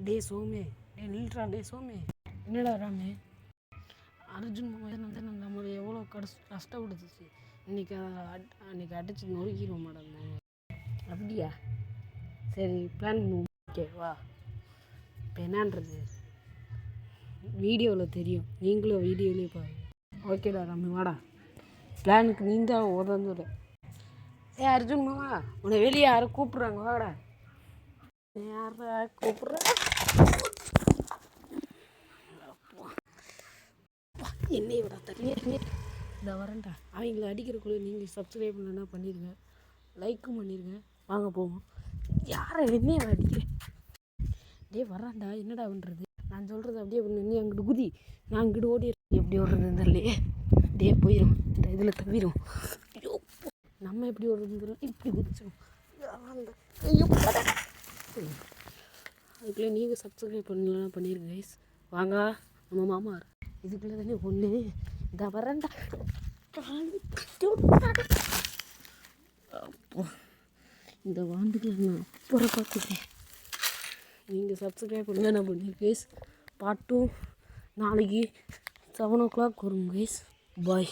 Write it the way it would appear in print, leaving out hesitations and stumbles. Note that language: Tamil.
டே சோமே, டே நில்றா, டே சோமே. என்னடா ராமே, அர்ஜுன் நம்மளை எவ்வளோ கஷ்டப்படுத்துச்சு. அன்றைக்கி அடித்து நொறுக்கிடுவோம் மேடம். அப்படியா? சரி, பிளான் பண்ணுவோம். ஓகே வா. இப்போ என்னான்றது வீடியோவில் தெரியும், நீங்களும் வீடியோவிலே பாருங்க. ஓகேடா ராமே, வாடா. பிளானுக்கு நீ தான் உதந்துட. அர்ஜுன் மாமா, உன்னை வெளியே யாரும் கூப்பிட்றாங்க, வாடா. யாரா கூப்பிட்றா? என்னை விட தனியாக இந்த வரேன்டா. அவங்கள அடிக்கிறக்குள்ளே நீங்கள் சப்ஸ்கிரைப் பண்ணலன்னா பண்ணிடுங்க, லைக்கும் பண்ணிடுங்க. வாங்க போவோம். யாரை என்னையை அடிக்கிறேன்? டே வரான்டா, என்னடா பண்ணுறது? நான் சொல்கிறது அப்படியே நீ அங்கிட்டு குதி, நான் அங்கிட்டு ஓடி எப்படி ஓடுறது இல்லையே. டே போயிடும், இந்த இதில் தவிரும். ஐயோ, நம்ம எப்படி ஓடுறது? இப்படி குதிச்சிடும். அதுக்குள்ளே நீங்கள் சப்ஸ்கிரைப் பண்ணலன்னா பண்ணிடுங்க கைஸ். வாங்க, நம்ம மாமா இதுக்குள்ளே தானே ஒன்று. இந்த வரேன்டா. அப்போ இந்த வாண்டுகளை நான் அப்புறம் பார்த்துக்கிறேன். நீங்கள் சப்ஸ்கிரைப் பண்ணல நான் பண்ணிடுங்க கைஸ். பார்ட் 2 நாளைக்கு 7 o'clock வரும் கைஸ். பாய்.